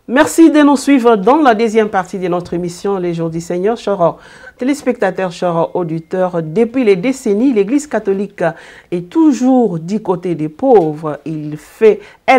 Merci de nous suivre dans la deuxième partie de notre émission Les Jours du Seigneur. Chers téléspectateurs, chers auditeurs, depuis les décennies, l'Église catholique est toujours du côté des pauvres. Elle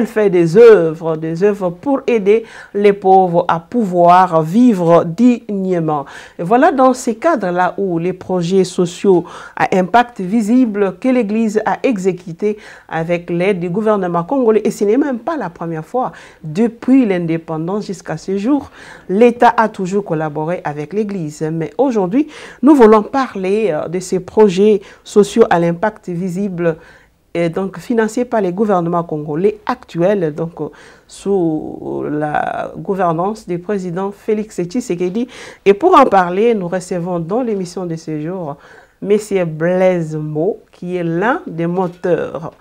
fait des œuvres pour aider les pauvres à pouvoir vivre dignement. Et voilà dans ces cadres-là où les projets sociaux à impact visible que l'Église a exécutés avec l'aide du gouvernement congolais. Et ce n'est même pas la première fois. Depuis l'indépendance jusqu'à ce jour, l'État a toujours collaboré avec l'Église. Mais aujourd'hui, nous voulons parler de ces projets sociaux à l'impact visible et donc financés par les gouvernements congolais actuels, donc sous la gouvernance du président Félix Tshisekedi. Et pour en parler, nous recevons dans l'émission de ce jour M. Blaise Mo, qui est l'un des moteurs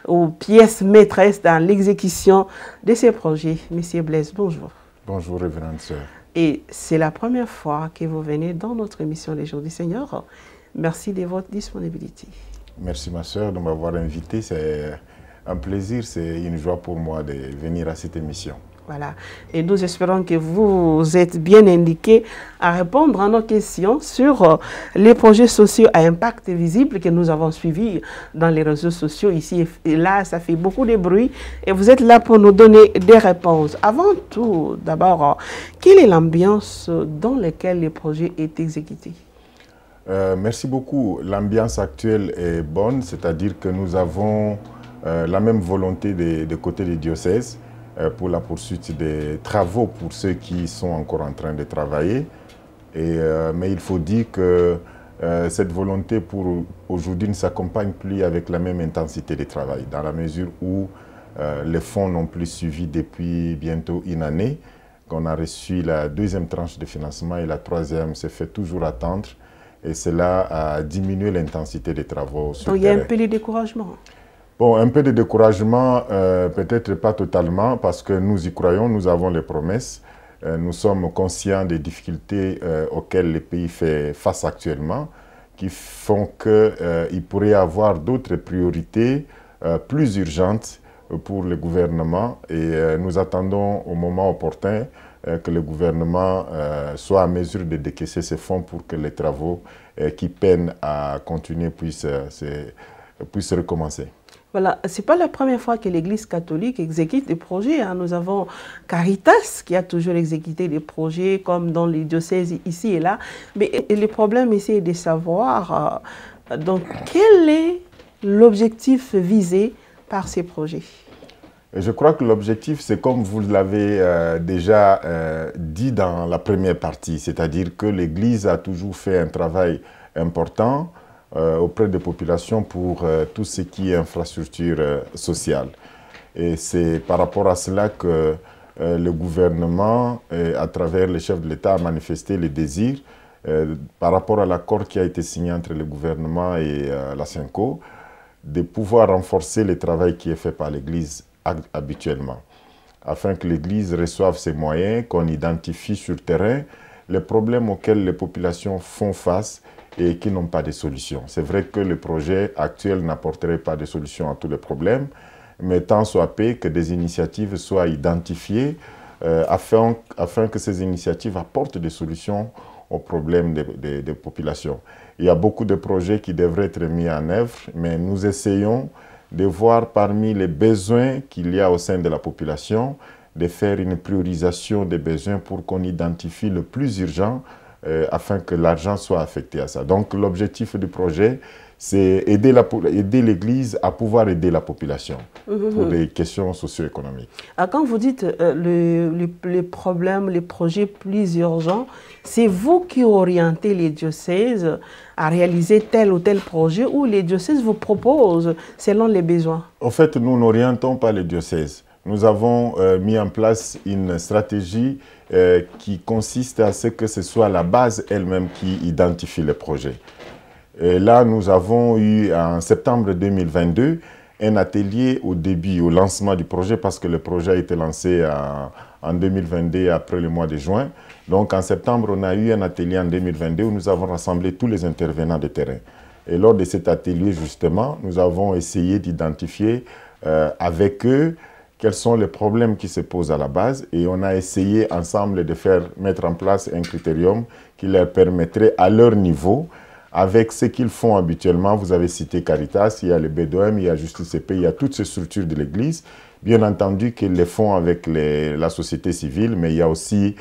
ou pièces maîtresses dans l'exécution de ces projets. Monsieur Blaise, bonjour. Bonjour, révérende sœur. Et c'est la première fois que vous venez dans notre émission Les Jours du Seigneur. Merci de votre disponibilité. Merci ma sœur de m'avoir invité. C'est un plaisir, c'est une joie pour moi de venir à cette émission. Voilà. Et nous espérons que vous êtes bien indiqués à répondre à nos questions sur les projets sociaux à impact visible que nous avons suivis dans les réseaux sociaux ici et là. Ça fait beaucoup de bruit et vous êtes là pour nous donner des réponses. Avant tout, d'abord, quelle est l'ambiance dans laquelle les projets est exécutés? Merci beaucoup. L'ambiance actuelle est bonne, c'est-à-dire que nous avons la même volonté de côté des diocèses pour la poursuite des travaux pour ceux qui sont encore en train de travailler. Mais il faut dire que cette volonté pour aujourd'hui ne s'accompagne plus avec la même intensité de travail, dans la mesure où les fonds n'ont plus suivi depuis bientôt une année, qu'on a reçu la deuxième tranche de financement et la troisième se fait toujours attendre. Et cela a diminué l'intensité des travaux sur le terrain. Donc il y a un peu de découragement. Bon, un peu de découragement, peut-être pas totalement, parce que nous y croyons, nous avons les promesses. Nous sommes conscients des difficultés auxquelles le pays fait face actuellement, qui font qu'il pourrait y avoir d'autres priorités plus urgentes pour le gouvernement. Et nous attendons au moment opportun que le gouvernement soit à mesure de décaisser ces fonds pour que les travaux qui peinent à continuer puissent recommencer. Voilà, ce n'est pas la première fois que l'Église catholique exécute des projets. Hein. Nous avons Caritas qui a toujours exécuté des projets comme dans les diocèses ici et là. Mais le problème ici est de savoir donc, quel est l'objectif visé par ces projets. Je crois que l'objectif, c'est comme vous l'avez déjà dit dans la première partie, c'est-à-dire que l'Église a toujours fait un travail important auprès des populations pour tout ce qui est infrastructure sociale. Et c'est par rapport à cela que le gouvernement, à travers les chefs de l'État, a manifesté le désir, par rapport à l'accord qui a été signé entre le gouvernement et la SENCO, de pouvoir renforcer le travail qui est fait par l'Église habituellement, afin que l'Église reçoive ses moyens, qu'on identifie sur le terrain les problèmes auxquels les populations font face et qui n'ont pas de solution. C'est vrai que le projet actuel n'apporterait pas de solution à tous les problèmes, mais tant soit peu que des initiatives soient identifiées afin que ces initiatives apportent des solutions aux problèmes des populations. Il y a beaucoup de projets qui devraient être mis en œuvre, mais nous essayons de voir parmi les besoins qu'il y a au sein de la population, de faire une priorisation des besoins pour qu'on identifie le plus urgent afin que l'argent soit affecté à ça. Donc l'objectif du projet, c'est aider l'Église à pouvoir aider la population pour des questions socio-économiques. Quand vous dites les problèmes, les projets plus urgents, c'est vous qui orientez les diocèses à réaliser tel ou tel projet ou les diocèses vous proposent selon les besoins? En fait, nous n'orientons pas les diocèses. Nous avons mis en place une stratégie qui consiste à ce que ce soit la base elle-même qui identifie les projets. Et là, nous avons eu en septembre 2022 un atelier au début, au lancement du projet, parce que le projet a été lancé en 2022 après le mois de juin. Donc en septembre, on a eu un atelier en 2022 où nous avons rassemblé tous les intervenants de terrain. Et lors de cet atelier, justement, nous avons essayé d'identifier avec eux quels sont les problèmes qui se posent à la base et on a essayé ensemble de mettre en place un critérium qui leur permettrait à leur niveau, avec ce qu'ils font habituellement. Vous avez cité Caritas, il y a le B2M, il y a Justice et Paix, il y a toutes ces structures de l'Église. Bien entendu qu'ils les font avec la société civile, mais il y a aussi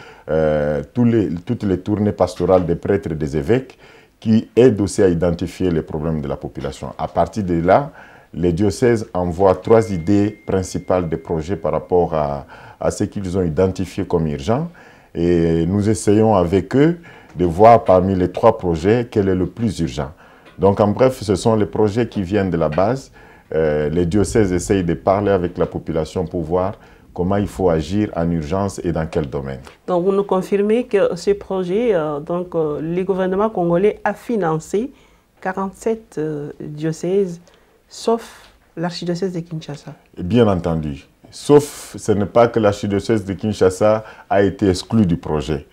toutes les tournées pastorales des prêtres et des évêques qui aident aussi à identifier les problèmes de la population. À partir de là, les diocèses envoient 3 idées principales de projets par rapport à ce qu'ils ont identifié comme urgent. Et nous essayons avec eux de voir parmi les 3 projets quel est le plus urgent. Donc en bref, ce sont les projets qui viennent de la base. Les diocèses essayent de parler avec la population pour voir comment il faut agir en urgence et dans quel domaine. Donc vous nous confirmez que ce projet, le gouvernement congolais a financé 47 diocèses, sauf l'archidiocèse de Kinshasa. Bien entendu. Sauf, ce n'est pas que l'archidiocèse de Kinshasa a été exclu du projet.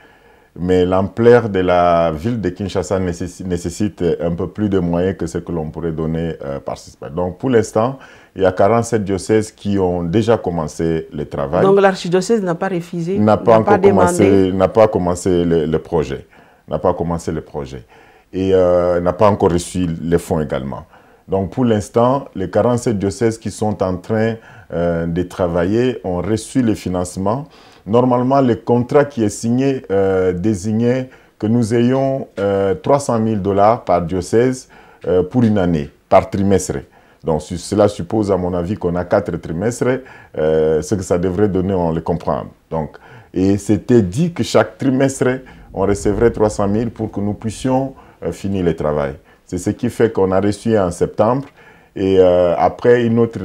Mais l'ampleur de la ville de Kinshasa nécessite un peu plus de moyens que ce que l'on pourrait donner par CISPA. Donc pour l'instant, il y a 47 diocèses qui ont déjà commencé le travail. Donc l'archidiocèse n'a pas refusé, n'a pas commencé le projet. N'a pas commencé le projet. Et n'a pas encore reçu les fonds également. Donc pour l'instant, les 47 diocèses qui sont en train de travailler ont reçu les financements. Normalement, le contrat qui est signé désignait que nous ayons 300 000 $ par diocèse pour une année, par trimestre. Donc cela suppose, à mon avis, qu'on a 4 trimestres. Ce que ça devrait donner, on le comprend. Donc, et c'était dit que chaque trimestre, on recevrait 300 000 pour que nous puissions finir le travail. C'est ce qui fait qu'on a reçu en septembre. Et après, une autre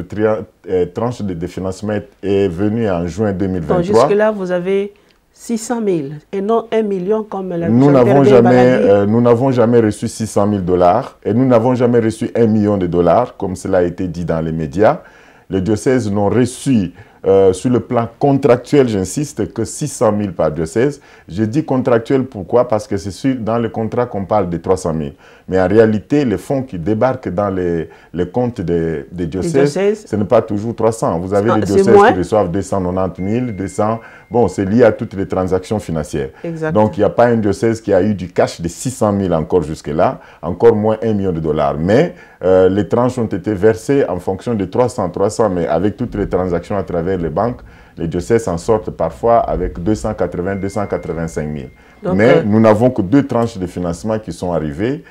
tranche de financement est venue en juin 2023. Donc jusque-là, vous avez 600 000 et non 1 million comme la Nous n'avons jamais reçu 600 000 $ et nous n'avons jamais reçu 1 million de dollars, comme cela a été dit dans les médias. Les diocèses n'ont reçu, sur le plan contractuel, j'insiste, que 600 000 par diocèse. Je dis contractuel pourquoi? Parce que c'est dans le contrat qu'on parle de 300 000. Mais en réalité, les fonds qui débarquent dans les comptes des diocèses, ce n'est pas toujours 300. Vous avez des diocèses qui reçoivent 290 000, 200. Bon, c'est lié à toutes les transactions financières. Exactement. Donc, il n'y a pas un diocèse qui a eu du cash de 600 000 encore jusque-là, encore moins 1 million de dollars. Mais les tranches ont été versées en fonction de 300, mais avec toutes les transactions à travers les banques, les diocèses s'en sortent parfois avec 280, 285 000. Donc, mais nous n'avons que 2 tranches de financement qui sont arrivées,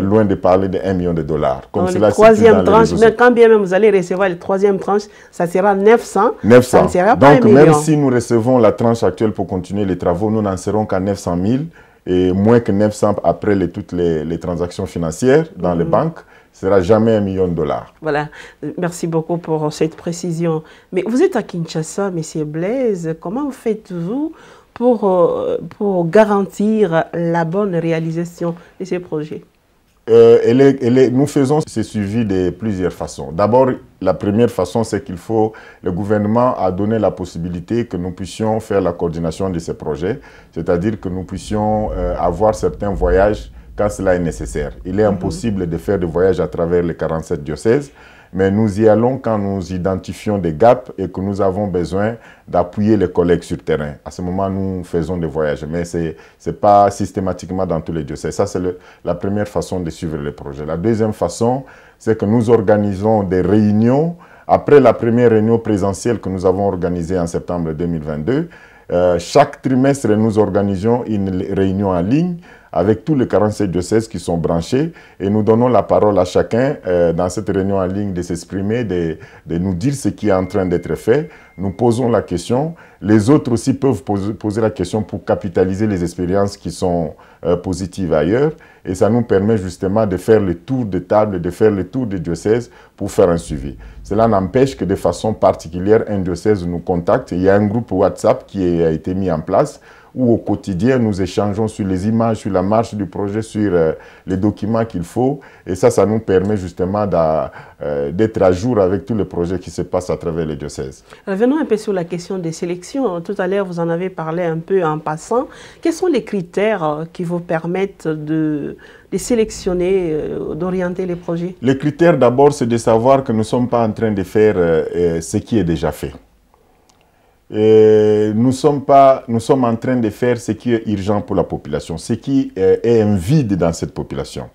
loin de parler de 1 million de dollars. Comme cela, la 3e tranche, mais quand bien même vous allez recevoir la 3e tranche, ça sera 900. 900. Ça ne sera pas donc 1 million. Même si nous recevons la tranche actuelle pour continuer les travaux, nous n'en serons qu'à 900 000 et moins que 900 après toutes les transactions financières dans les banques. Ce ne sera jamais 1 million de dollars. Voilà, merci beaucoup pour cette précision. Mais vous êtes à Kinshasa, M. Blaise, comment faites-vous pour garantir la bonne réalisation de ces projets? Nous faisons ce suivi de plusieurs façons. D'abord, la première façon, c'est le gouvernement a donné la possibilité que nous puissions faire la coordination de ces projets, c'est-à-dire que nous puissions avoir certains voyages quand cela est nécessaire. Il est impossible de faire des voyages à travers les 47 diocèses, mais nous y allons quand nous identifions des gaps et que nous avons besoin d'appuyer les collègues sur terrain. À ce moment, nous faisons des voyages, mais ce n'est pas systématiquement dans tous les diocèses. Ça, c'est la première façon de suivre les projets. La deuxième façon, c'est que nous organisons des réunions. Après la première réunion présentielle que nous avons organisée en septembre 2022, chaque trimestre, nous organisions une réunion en ligne avec tous les 47 diocèses qui sont branchés et nous donnons la parole à chacun dans cette réunion en ligne de s'exprimer, de nous dire ce qui est en train d'être fait. Nous posons la question. Les autres aussi peuvent poser la question pour capitaliser les expériences qui sont positives ailleurs. Et ça nous permet justement de faire le tour de table, de faire le tour des diocèses pour faire un suivi. Cela n'empêche que de façon particulière, un diocèse nous contacte. Il y a un groupe WhatsApp qui a été mis en place où au quotidien, nous échangeons sur les images, sur la marche du projet, sur les documents qu'il faut. Et ça nous permet justement d'être à jour avec tous les projets qui se passent à travers les diocèses. Revenons un peu sur la question des sélections. Tout à l'heure, vous en avez parlé un peu en passant. Quels sont les critères qui vous permettent de sélectionner, d'orienter les projets? Les critères, d'abord, c'est de savoir que nous ne sommes pas en train de faire ce qui est déjà fait. nous sommes en train de faire ce qui est urgent pour la population, ce qui est un vide dans cette population.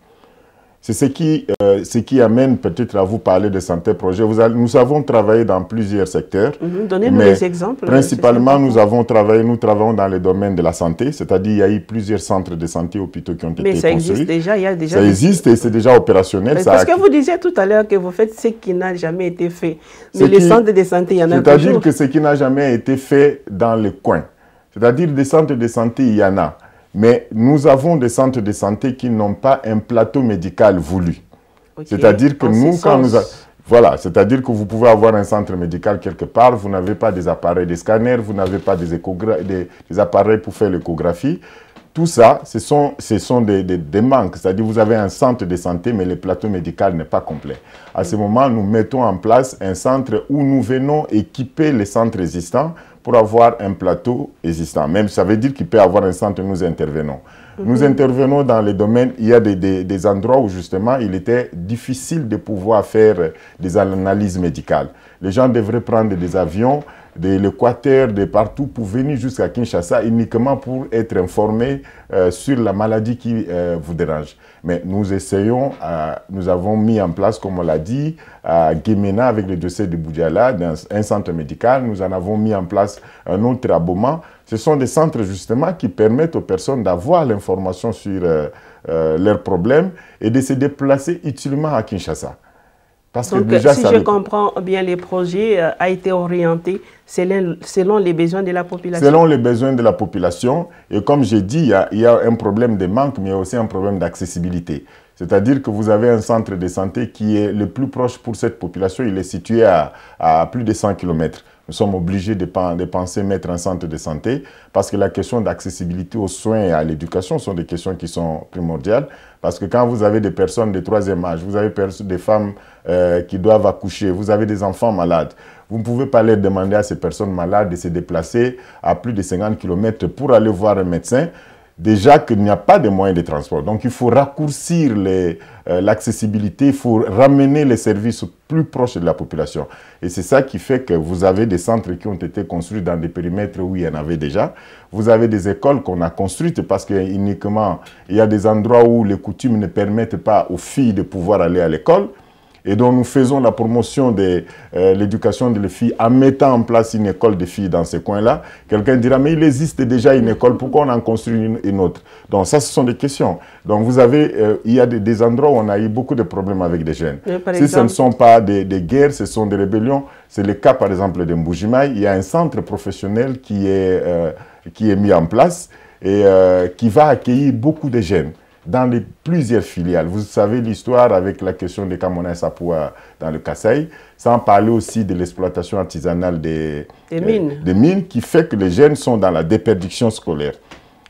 C'est ce qui amène peut-être à vous parler de santé projet. Nous avons travaillé dans plusieurs secteurs. Donnez-nous des exemples. Principalement, nous travaillons dans le domaine de la santé, c'est-à-dire il y a eu plusieurs centres de santé, hôpitaux qui ont été construits. Mais ça existe déjà, il y a déjà... Ça existe et c'est déjà opérationnel. Parce que vous disiez tout à l'heure que vous faites ce qui n'a jamais été fait. Mais les centres de santé, il y en a toujours. C'est-à-dire que ce qui n'a jamais été fait dans le coin. C'est-à-dire des centres de santé, il y en a. Mais nous avons des centres de santé qui n'ont pas un plateau médical voulu. Okay. C'est-à-dire que voilà, c'est-à-dire que vous pouvez avoir un centre médical quelque part, vous n'avez pas des appareils de scanner, vous n'avez pas des appareils pour faire l'échographie. Tout ça, ce sont des manques. C'est-à-dire que vous avez un centre de santé, mais le plateau médical n'est pas complet. À ce moment, nous mettons en place un centre où nous venons équiper les centres existants pour avoir un plateau existant. Même ça veut dire qu'il peut y avoir un centre où nous intervenons. Nous intervenons dans les domaines, il y a des endroits où justement il était difficile de pouvoir faire des analyses médicales. Les gens devraient prendre des avions de l'Équateur, de partout, pour venir jusqu'à Kinshasa, uniquement pour être informés sur la maladie qui vous dérange. Mais nous essayons, nous avons mis en place, comme on l'a dit, à Guémena, avec le dossier de Boudjala, dans un centre médical. Nous en avons mis en place un autre à Boma. Ce sont des centres, justement, qui permettent aux personnes d'avoir l'information sur leurs problèmes et de se déplacer utilement à Kinshasa. Parce donc, que déjà, si je comprends bien, les projets a été orienté selon les besoins de la population. Selon les besoins de la population. Et comme j'ai dit, il y a un problème de manque, mais il y a aussi un problème d'accessibilité. C'est-à-dire que vous avez un centre de santé qui est le plus proche pour cette population. Il est situé à plus de 100 km. Nous sommes obligés de penser mettre un centre de santé parce que la question d'accessibilité aux soins et à l'éducation sont des questions qui sont primordiales. Parce que quand vous avez des personnes de troisième âge, vous avez des femmes qui doivent accoucher, vous avez des enfants malades, vous ne pouvez pas leur demander à ces personnes malades de se déplacer à plus de 50 km pour aller voir un médecin. Déjà qu'il n'y a pas de moyens de transport. Donc, il faut raccourcir l'accessibilité, il faut ramener les services plus proches de la population. Et c'est ça qui fait que vous avez des centres qui ont été construits dans des périmètres où il y en avait déjà. Vous avez des écoles qu'on a construites parce qu'uniquement, il y a des endroits où les coutumes ne permettent pas aux filles de pouvoir aller à l'école. Et donc, nous faisons la promotion de l'éducation des filles en mettant en place une école de filles dans ces coins-là. Quelqu'un dira, mais il existe déjà une école, pourquoi on en construit une autre? Donc, ça, ce sont des questions. Donc, vous avez, il y a des endroits où on a eu beaucoup de problèmes avec des jeunes. Si ce ne sont pas des guerres, ce sont des rébellions. C'est le cas, par exemple, de Mbujimaï. Il y a un centre professionnel qui est mis en place et qui va accueillir beaucoup de jeunes dans plusieurs filiales. Vous savez l'histoire avec la question des Kamona et Sapoua dans le Kasaï, sans parler aussi de l'exploitation artisanale des mines, qui fait que les jeunes sont dans la déperdiction scolaire.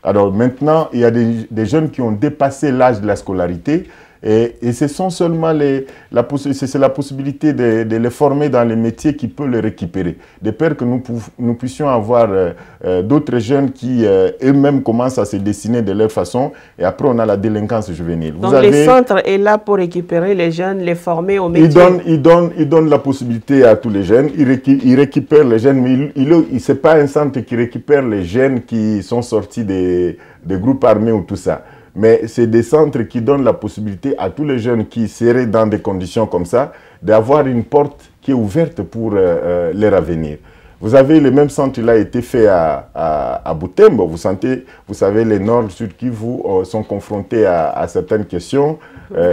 Alors maintenant, il y a des jeunes qui ont dépassé l'âge de la scolarité et ce sont seulement la possibilité de les former dans les métiers qui peut les récupérer. De peur que nous puissions avoir d'autres jeunes qui eux-mêmes commencent à se dessiner de leur façon et après on a la délinquance juvénile. Donc le centre est là pour récupérer les jeunes, les former au métier. Il donne la possibilité à tous les jeunes, il récupère les jeunes, mais ce n'est pas un centre qui récupère les jeunes qui sont sortis des groupes armés ou tout ça. Mais c'est des centres qui donnent la possibilité à tous les jeunes qui seraient dans des conditions comme ça d'avoir une porte qui est ouverte pour leur avenir. Vous avez le même centre, il a été fait à Butembo. Vous savez, les Nord Sud Kivu sont confrontés à certaines questions.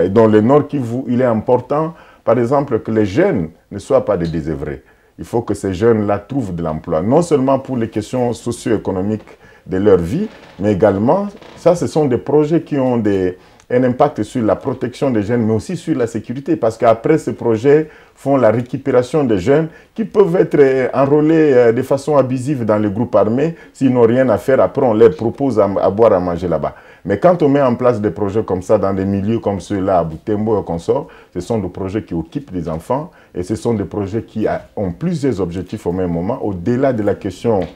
Dans le Nord Kivu, il est important, par exemple, que les jeunes ne soient pas des désœuvrés. Il faut que ces jeunes-là trouvent de l'emploi, non seulement pour les questions socio-économiques de leur vie, mais également, ça, ce sont des projets qui ont un impact sur la protection des jeunes, mais aussi sur la sécurité, parce qu'après, ces projets font la récupération des jeunes qui peuvent être enrôlés de façon abusive dans les groupes armés. S'ils n'ont rien à faire, après, on leur propose à boire, à manger là-bas. Mais quand on met en place des projets comme ça, dans des milieux comme ceux-là, à Butembo et consort, ce sont des projets qui occupent les enfants, et ce sont des projets qui ont plusieurs objectifs au même moment, au-delà de la question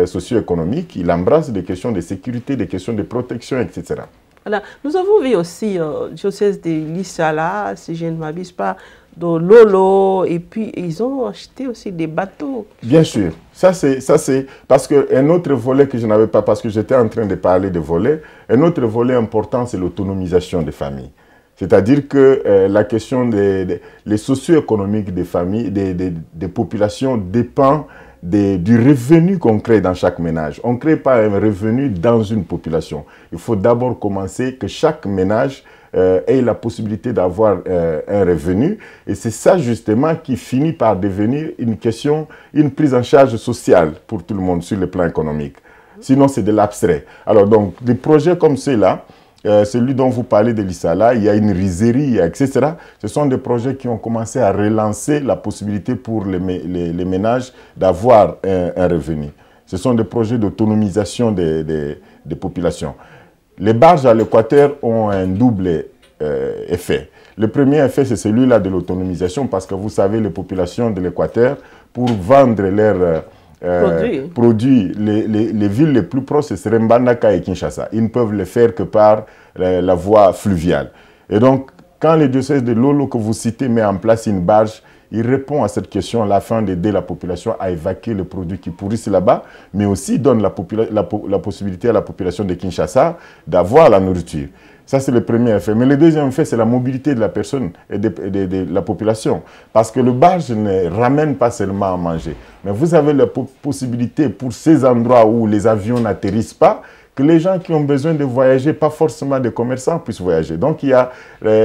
socio-économique, il embrasse des questions de sécurité, des questions de protection, etc. Voilà. Nous avons vu aussi diocèse de Lissala, si je ne m'abuse pas, de Lolo, et puis ils ont acheté aussi des bateaux. Bien sûr, ça c'est parce qu'un autre volet que je n'avais pas, parce que j'étais en train de parler de volets, un autre volet important c'est l'autonomisation des familles. C'est-à-dire que la question les socio-économiques des familles, des populations dépend du revenu qu'on crée dans chaque ménage. On ne crée pas un revenu dans une population. Il faut d'abord commencer que chaque ménage ait la possibilité d'avoir un revenu. Et c'est ça justement qui finit par devenir une question, une prise en charge sociale pour tout le monde sur le plan économique. Sinon, c'est de l'abstrait. Alors donc, des projets comme ceux-là, celui dont vous parlez de Lissala, il y a une rizerie, etc. Ce sont des projets qui ont commencé à relancer la possibilité pour les ménages d'avoir un revenu. Ce sont des projets d'autonomisation des populations. Les barges à l'Équateur ont un double effet. Le premier effet, c'est celui-là de l'autonomisation parce que vous savez, les populations de l'Équateur, pour vendre leurs produits, les villes les plus proches, c'est Mbandaka et Kinshasa. Ils ne peuvent le faire que par la voie fluviale. Et donc, quand le diocèse de Lolo que vous citez met en place une barge, il répond à cette question afin d'aider la population à évacuer les produits qui pourrissent là-bas, mais aussi donne la possibilité à la population de Kinshasa d'avoir la nourriture. Ça, c'est le premier effet. Mais le deuxième effet, c'est la mobilité de la personne et de la population. Parce que le barge ne ramène pas seulement à manger. Mais vous avez la possibilité pour ces endroits où les avions n'atterrissent pas, que les gens qui ont besoin de voyager, pas forcément des commerçants, puissent voyager. Donc, il y a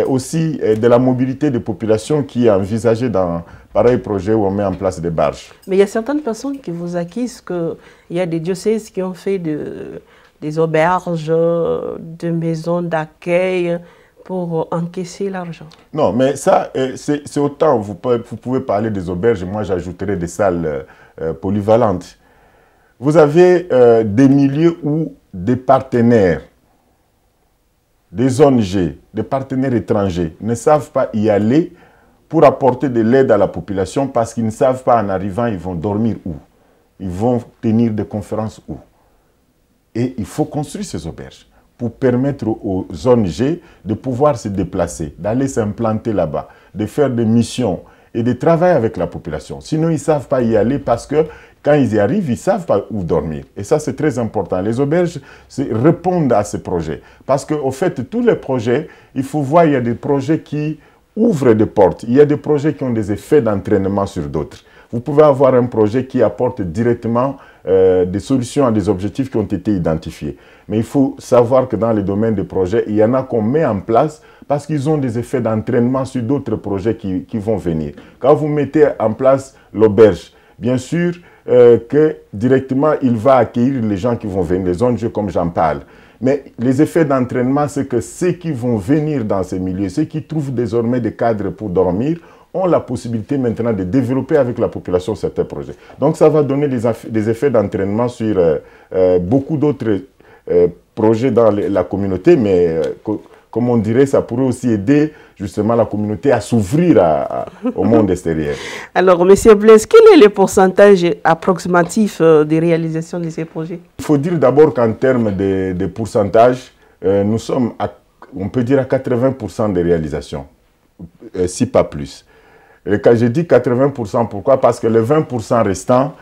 aussi de la mobilité des populations qui est envisagée dans pareil projet où on met en place des barges. Mais il y a certaines personnes qui vous accusent qu'il y a des diocèses qui ont fait des auberges, des maisons d'accueil pour encaisser l'argent. Non, mais ça, c'est autant. Vous pouvez parler des auberges, moi j'ajouterais des salles polyvalentes. Vous avez des milieux où des partenaires, des ONG, des partenaires étrangers ne savent pas y aller pour apporter de l'aide à la population parce qu'ils ne savent pas en arrivant, ils vont dormir où, ils vont tenir des conférences où. Et il faut construire ces auberges pour permettre aux ONG de pouvoir se déplacer, d'aller s'implanter là-bas, de faire des missions et de travailler avec la population. Sinon, ils ne savent pas y aller parce que quand ils y arrivent, ils ne savent pas où dormir. Et ça, c'est très important. Les auberges répondent à ces projets. Parce qu'au fait, tous les projets, il faut voir, il y a des projets qui ouvrent des portes. Il y a des projets qui ont des effets d'entraînement sur d'autres. Vous pouvez avoir un projet qui apporte directement des solutions à des objectifs qui ont été identifiés. Mais il faut savoir que dans les domaines des projets, il y en a qu'on met en place parce qu'ils ont des effets d'entraînement sur d'autres projets qui vont venir. Quand vous mettez en place l'auberge, bien sûr que directement, il va accueillir les gens qui vont venir, les ONG comme j'en parle. Mais les effets d'entraînement, c'est que ceux qui vont venir dans ces milieux, ceux qui trouvent désormais des cadres pour dormir, ont la possibilité maintenant de développer avec la population certains projets. Donc ça va donner des effets d'entraînement sur beaucoup d'autres projets dans la communauté, mais comme on dirait, ça pourrait aussi aider justement la communauté à s'ouvrir au monde extérieur. Alors, M. Blaise, quel est le pourcentage approximatif de réalisation de ces projets? Il faut dire d'abord qu'en termes de pourcentage, nous sommes, on peut dire, à 80% de réalisation, si pas plus. Et quand je dis 80%, pourquoi? Parce que les 20% restants,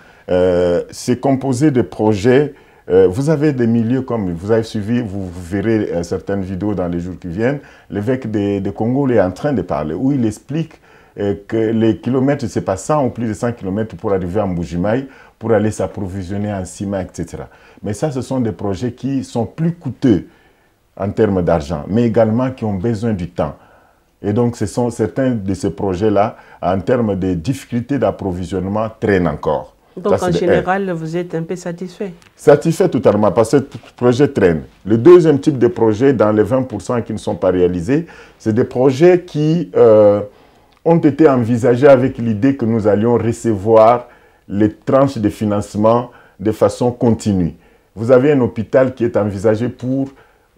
c'est composé de projets. Vous avez des milieux comme vous avez suivi, vous verrez certaines vidéos dans les jours qui viennent. L'évêque de Congo est en train de parler, où il explique que les kilomètres, c'est pas 100 ou plus de 100 kilomètres pour arriver à Mbujimaï, pour aller s'approvisionner en ciment, etc. Mais ça, ce sont des projets qui sont plus coûteux en termes d'argent, mais également qui ont besoin du temps. Et donc, ce sont certains de ces projets-là, en termes de difficultés d'approvisionnement, traînent encore. Donc, ça, en général, vous êtes un peu satisfait? Satisfait totalement, parce que ce projet traîne. Le deuxième type de projet, dans les 20% qui ne sont pas réalisés, c'est des projets qui ont été envisagés avec l'idée que nous allions recevoir les tranches de financement de façon continue. Vous avez un hôpital qui est envisagé pour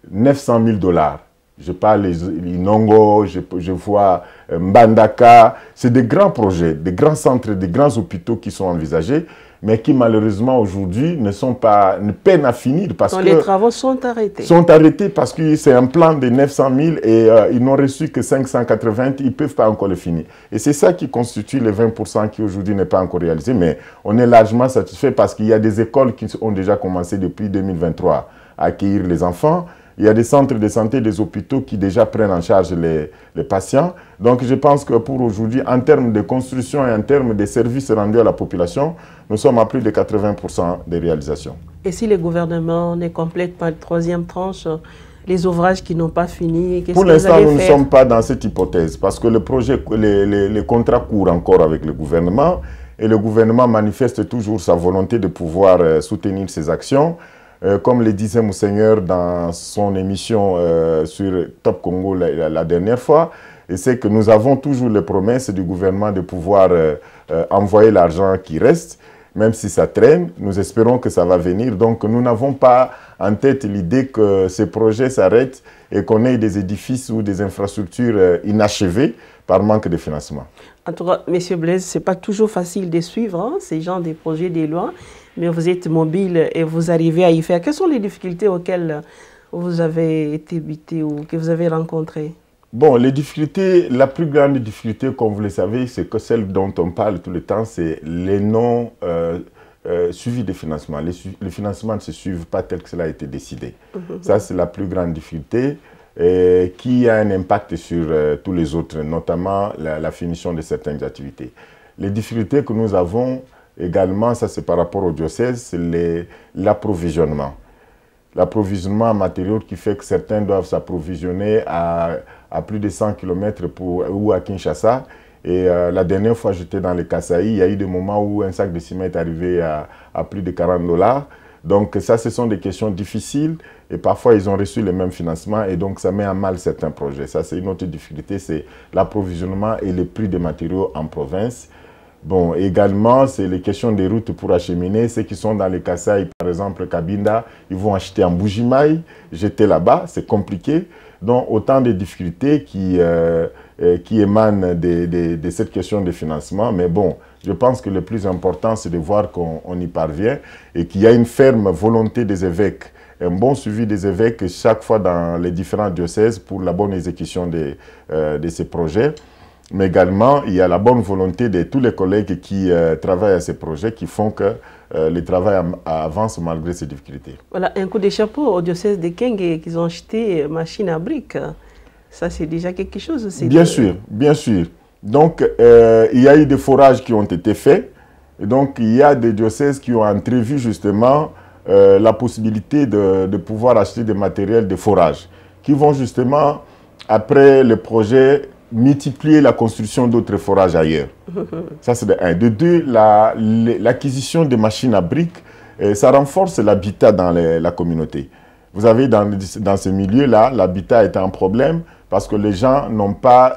900 000 $. Je parle Inongo, je vois Mbandaka. C'est des grands projets, des grands centres, des grands hôpitaux qui sont envisagés. mais qui malheureusement aujourd'hui ne peinent à finir parce que les travaux sont arrêtés. Sont arrêtés parce que c'est un plan de 900 000 et ils n'ont reçu que 580, ils ne peuvent pas encore le finir. Et c'est ça qui constitue les 20% qui aujourd'hui n'est pas encore réalisé, mais on est largement satisfait parce qu'il y a des écoles qui ont déjà commencé depuis 2023 à accueillir les enfants. Il y a des centres de santé, des hôpitaux qui déjà prennent en charge les patients. Donc je pense que pour aujourd'hui, en termes de construction et en termes de services rendus à la population, nous sommes à plus de 80% des réalisations. Et si le gouvernement ne complète pas la troisième tranche, les ouvrages qui n'ont pas fini, qu'est-ce que vous allez faire? Pour l'instant, nous ne sommes pas dans cette hypothèse parce que le projet, les contrats courent encore avec le gouvernement et le gouvernement manifeste toujours sa volonté de pouvoir soutenir ces actions. Comme le disait Monseigneur dans son émission sur Top Congo la dernière fois, c'est que nous avons toujours les promesses du gouvernement de pouvoir envoyer l'argent qui reste, même si ça traîne. Nous espérons que ça va venir. Donc nous n'avons pas en tête l'idée que ces projets s'arrêtent et qu'on ait des édifices ou des infrastructures inachevées par manque de financement. En tout cas, M. Blaise, ce n'est pas toujours facile de suivre ces genres de projets, des lois, mais vous êtes mobile et vous arrivez à y faire. Quelles sont les difficultés auxquelles vous avez été buté ou que vous avez rencontrées? Bon, les difficultés, la plus grande difficulté, comme vous le savez, c'est que celle dont on parle tout le temps, c'est les non suivis de financement. Les financements ne se suivent pas tel que cela a été décidé. Ça, c'est la plus grande difficulté qui a un impact sur tous les autres, notamment la finition de certaines activités. Les difficultés que nous avons également, ça c'est par rapport au diocèse, c'est l'approvisionnement. L'approvisionnement en matériaux qui fait que certains doivent s'approvisionner à plus de 100 km ou à Kinshasa. Et la dernière fois, j'étais dans le Kasaï, il y a eu des moments où un sac de ciment est arrivé à plus de 40 $. Donc ça, ce sont des questions difficiles et parfois ils ont reçu les mêmes financements et donc ça met à mal certains projets. Ça, c'est une autre difficulté, c'est l'approvisionnement et le prix des matériaux en province. Bon, également, c'est les questions des routes pour acheminer. Ceux qui sont dans les Kasaï, par exemple, Kabinda, ils vont acheter en Bujimaï, jeter là-bas, c'est compliqué. Donc, autant de difficultés qui émanent de cette question de financement. Mais bon, je pense que le plus important, c'est de voir qu'on y parvient et qu'il y a une ferme volonté des évêques, un bon suivi des évêques chaque fois dans les différents diocèses pour la bonne exécution de ces projets. Mais également, il y a la bonne volonté de tous les collègues qui travaillent à ces projets qui font que le travail avance malgré ces difficultés. Voilà, un coup de chapeau au diocèse de Kenge qu'ils ont acheté machine à briques. Ça, c'est déjà quelque chose aussi. Bien sûr, bien sûr. Donc, il y a eu des forages qui ont été faits. Et donc, il y a des diocèses qui ont entrevu justement la possibilité de pouvoir acheter des matériels de forage qui vont justement, après le projet, multiplier la construction d'autres forages ailleurs. Ça, c'est de un. De deux, l'acquisition de machines à briques, ça renforce l'habitat dans la communauté. Vous avez dans ce milieu-là, l'habitat est un problème parce que les gens n'ont pas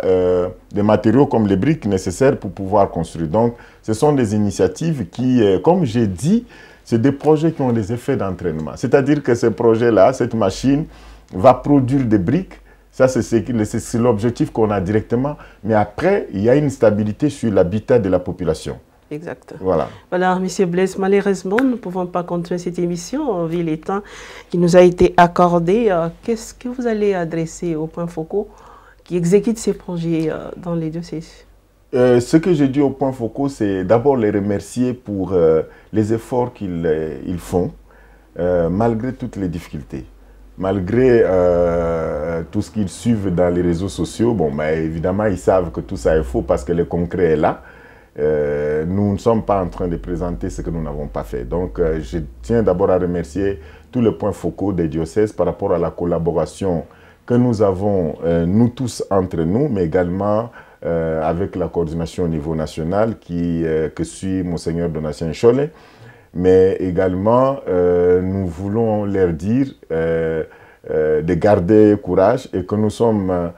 des matériaux comme les briques nécessaires pour pouvoir construire. Donc, ce sont des initiatives qui, comme j'ai dit, c'est des projets qui ont des effets d'entraînement. C'est-à-dire que ce projet-là, cette machine, va produire des briques. Ça, c'est l'objectif qu'on a directement. Mais après, il y a une stabilité sur l'habitat de la population. Exact. Voilà. Voilà, M. Blaise, malheureusement, nous ne pouvons pas continuer cette émission, vu les temps qui nous a été accordé. Qu'est-ce que vous allez adresser aux points focaux qui exécutent ces projets dans les diocèses? Ce que je dis aux points focaux, c'est d'abord les remercier pour les efforts qu'ils font, malgré toutes les difficultés. Malgré tout ce qu'ils suivent dans les réseaux sociaux, bon, bah, évidemment, ils savent que tout ça est faux parce que le concret est là. Nous ne sommes pas en train de présenter ce que nous n'avons pas fait. Donc, je tiens d'abord à remercier tous les points focaux des diocèses par rapport à la collaboration que nous avons, nous tous entre nous, mais également avec la coordination au niveau national que suit Monseigneur Donatien Cholet. Mais également, nous voulons leur dire de garder courage et que nous sommes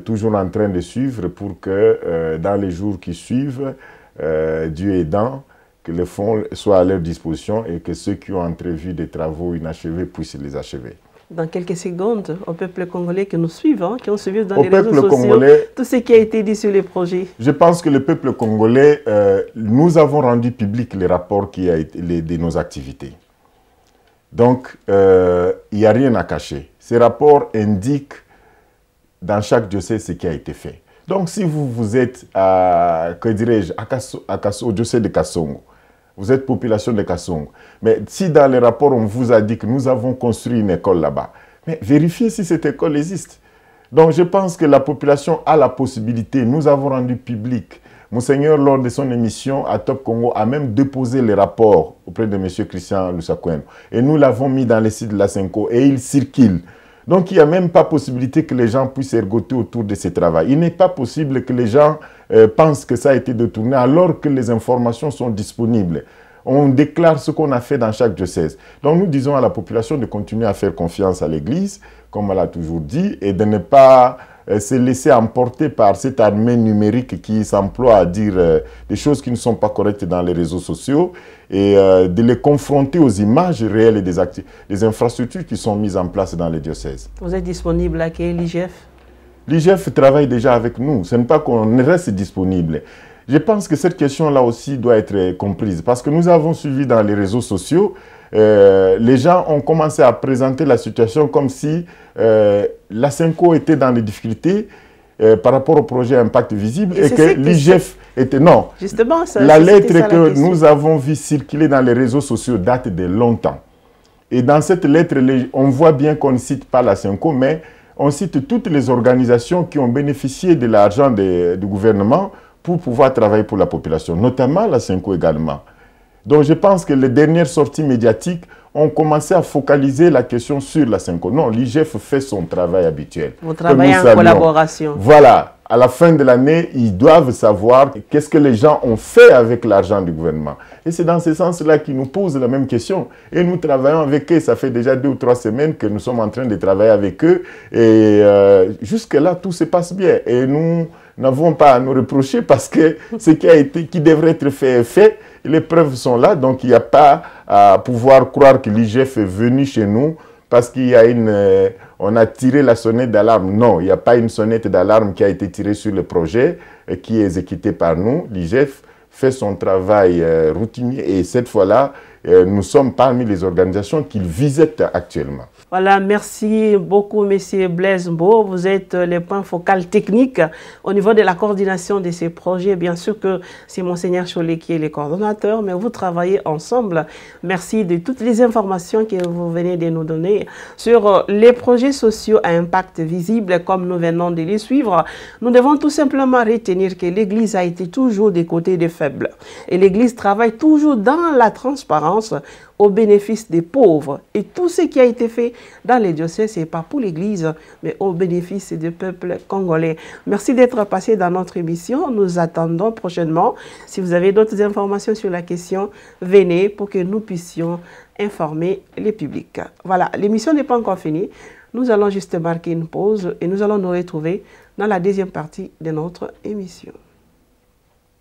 toujours en train de suivre pour que dans les jours qui suivent, Dieu aidant, que les fonds soient à leur disposition et que ceux qui ont entrevu des travaux inachevés puissent les achever. dans quelques secondes au peuple congolais qui nous suivent, qui ont suivi dans les réseaux sociaux, tout ce qui a été dit sur les projets? Je pense que le peuple congolais, nous avons rendu public les rapports de nos activités. Donc, il n'y a rien à cacher. Ces rapports indiquent dans chaque diocèse ce qui a été fait. Donc, si vous êtes au diocèse de Kassongo, vous êtes population de Kassongo, mais si dans les rapports on vous a dit que nous avons construit une école là-bas, mais vérifiez si cette école existe. Donc, je pense que la population a la possibilité, nous avons rendu public. Monseigneur, lors de son émission à Top Congo, a même déposé les rapports auprès de M. Christian Lusakoueno. Et nous l'avons mis dans les sites de la Senko et il circule. Donc, il n'y a même pas possibilité que les gens puissent ergoter autour de ce travail. Il n'est pas possible que les gens pensent que ça a été détourné alors que les informations sont disponibles. On déclare ce qu'on a fait dans chaque diocèse. Donc, nous disons à la population de continuer à faire confiance à l'Église, comme elle a toujours dit, et de ne pas se laisser emporter par cette armée numérique qui s'emploie à dire des choses qui ne sont pas correctes dans les réseaux sociaux et de les confronter aux images réelles et des infrastructures qui sont mises en place dans les diocèses. Vous êtes disponible à quel l'IGF? L'IGF travaille déjà avec nous. Ce n'est pas qu'on reste disponible. Je pense que cette question-là aussi doit être comprise parce que nous avons suivi dans les réseaux sociaux, les gens ont commencé à présenter la situation comme si la Senko était dans des difficultés par rapport au projet Impact Visible et que l'IGF était... Non, justement, la lettre que nous avons vue circuler dans les réseaux sociaux date de longtemps. Et dans cette lettre, on voit bien qu'on ne cite pas la Senko, mais on cite toutes les organisations qui ont bénéficié de l'argent du gouvernement pour pouvoir travailler pour la population, notamment la Senko également. Donc je pense que les dernières sorties médiatiques ont commencé à focaliser la question sur la Senko. Non, l'IGF fait son travail habituel. Vous travaillez en collaboration. Voilà. À la fin de l'année, ils doivent savoir qu'est-ce que les gens ont fait avec l'argent du gouvernement. Et c'est dans ce sens-là qu'ils nous posent la même question. Et nous travaillons avec eux. Ça fait déjà 2 ou 3 semaines que nous sommes en train de travailler avec eux. Et jusque-là, tout se passe bien. Et nous n'avons pas à nous reprocher parce que ce qui devrait être fait est fait. Les preuves sont là. Donc, il n'y a pas à pouvoir croire que l'IGF est venu chez nous parce qu'il y a on a tiré la sonnette d'alarme. Non, il n'y a pas une sonnette d'alarme qui a été tirée sur le projet qui est exécuté par nous. L'IGF fait son travail routinier et cette fois-là, nous sommes parmi les organisations qu'il visite actuellement. Voilà, merci beaucoup, M. Blaise Mbo. Vous êtes le point focal technique au niveau de la coordination de ces projets. Bien sûr que c'est Monseigneur Cholet qui est le coordonnateur, mais vous travaillez ensemble. Merci de toutes les informations que vous venez de nous donner sur les projets sociaux à impact visible, comme nous venons de les suivre. Nous devons tout simplement retenir que l'Église a été toujours des côtés des faibles. Et l'Église travaille toujours dans la transparence au bénéfice des pauvres. Et tout ce qui a été fait dans les diocèses, ce n'est pas pour l'Église, mais au bénéfice du peuple congolais. Merci d'être passé dans notre émission. Nous attendons prochainement. Si vous avez d'autres informations sur la question, venez pour que nous puissions informer le public. Voilà, l'émission n'est pas encore finie. Nous allons juste marquer une pause et nous allons nous retrouver dans la deuxième partie de notre émission.